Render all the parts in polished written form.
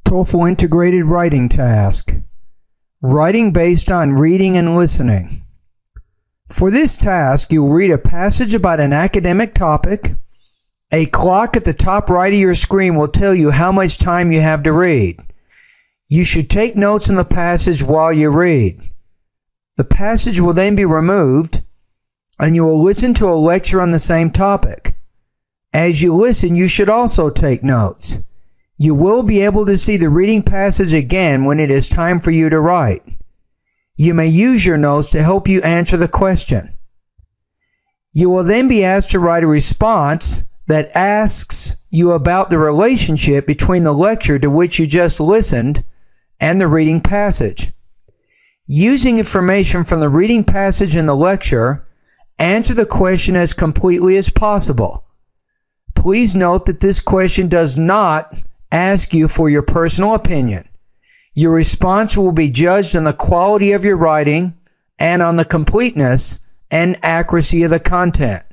TOEFL Integrated Writing Task. Writing based on reading and listening. For this task, you'll read a passage about an academic topic. A clock at the top right of your screen will tell you how much time you have to read. You should take notes on the passage while you read. The passage will then be removed, and you will listen to a lecture on the same topic. As you listen, you should also take notes. You will be able to see the reading passage again when it is time for you to write. You may use your notes to help you answer the question. You will then be asked to write a response that asks you about the relationship between the lecture to which you just listened and the reading passage. Using information from the reading passage and the lecture, answer the question as completely as possible. Please note that this question does not ask you for your personal opinion. Your response will be judged on the quality of your writing and on the completeness and accuracy of the content.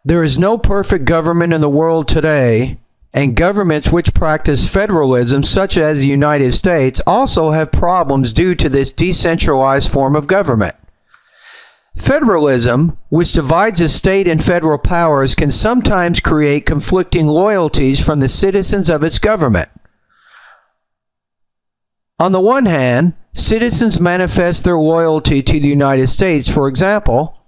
There is no perfect government in the world today, and governments which practice federalism, such as the United States, also have problems due to this decentralized form of government. Federalism, which divides the state and federal powers, can sometimes create conflicting loyalties from the citizens of its government. On the one hand, citizens manifest their loyalty to the United States, for example,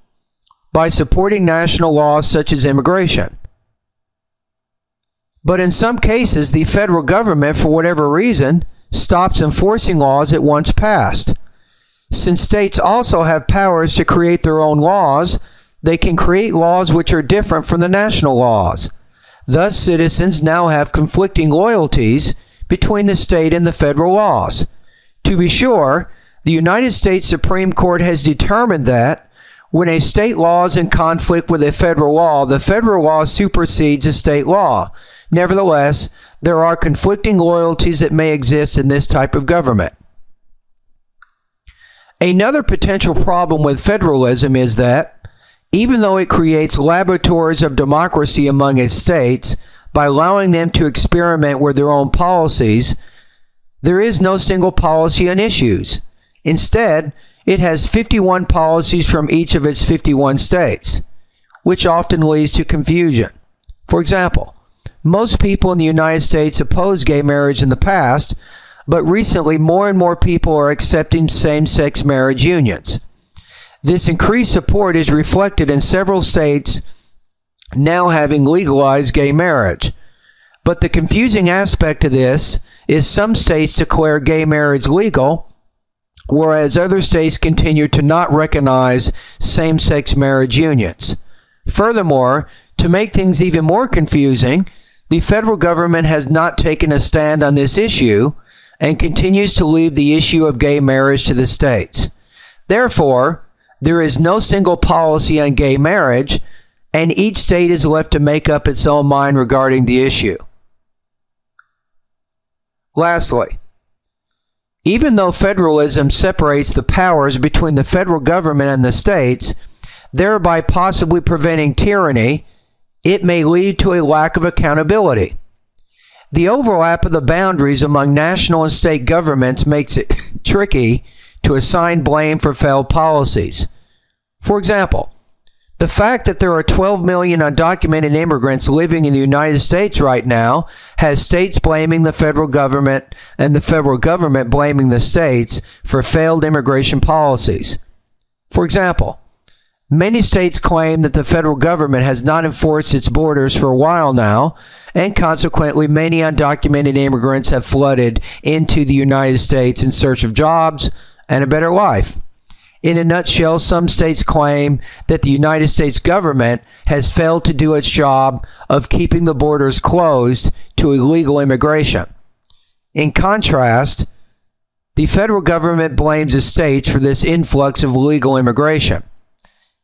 by supporting national laws such as immigration. But in some cases, the federal government, for whatever reason, stops enforcing laws it once passed. Since states also have powers to create their own laws, they can create laws which are different from the national laws. Thus, citizens now have conflicting loyalties between the state and the federal laws. To be sure, the United States Supreme Court has determined that when a state law is in conflict with a federal law, the federal law supersedes a state law. Nevertheless, there are conflicting loyalties that may exist in this type of government. Another potential problem with federalism is that, even though it creates laboratories of democracy among its states by allowing them to experiment with their own policies, there is no single policy on issues. Instead, it has 51 policies from each of its 51 states, which often leads to confusion. For example, most people in the United States opposed gay marriage in the past, but recently more and more people are accepting same-sex marriage unions. This increased support is reflected in several states now having legalized gay marriage. But the confusing aspect of this is some states declare gay marriage legal, whereas other states continue to not recognize same-sex marriage unions. Furthermore, to make things even more confusing, the federal government has not taken a stand on this issue and continues to leave the issue of gay marriage to the states. Therefore, there is no single policy on gay marriage, and each state is left to make up its own mind regarding the issue. Lastly, even though federalism separates the powers between the federal government and the states, thereby possibly preventing tyranny, it may lead to a lack of accountability. The overlap of the boundaries among national and state governments makes it tricky to assign blame for failed policies. For example, the fact that there are 12 million undocumented immigrants living in the United States right now has states blaming the federal government and the federal government blaming the states for failed immigration policies. For example, many states claim that the federal government has not enforced its borders for a while now, and consequently many undocumented immigrants have flooded into the United States in search of jobs and a better life. In a nutshell, some states claim that the United States government has failed to do its job of keeping the borders closed to illegal immigration. In contrast, the federal government blames the states for this influx of illegal immigration.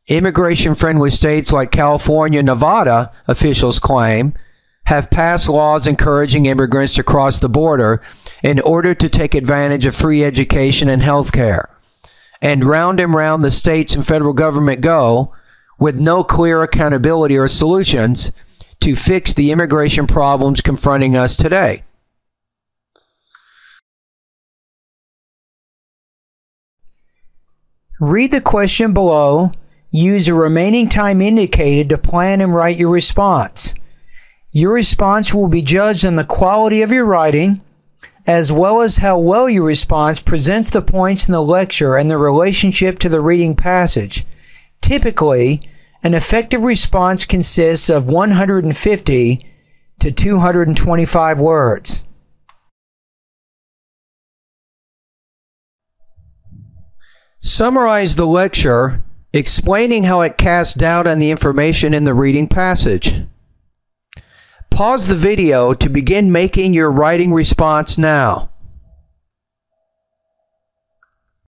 Immigration-friendly states like California and Nevada, officials claim, have passed laws encouraging immigrants to cross the border in order to take advantage of free education and health care. And round the states and federal government go, with no clear accountability or solutions to fix the immigration problems confronting us today. Read the question below. Use the remaining time indicated to plan and write your response. Your response will be judged on the quality of your writing, as well as how well your response presents the points in the lecture and the relationship to the reading passage. Typically, an effective response consists of 150 to 225 words. Summarize the lecture, explaining how it casts doubt on the information in the reading passage. Pause the video to begin making your writing response now.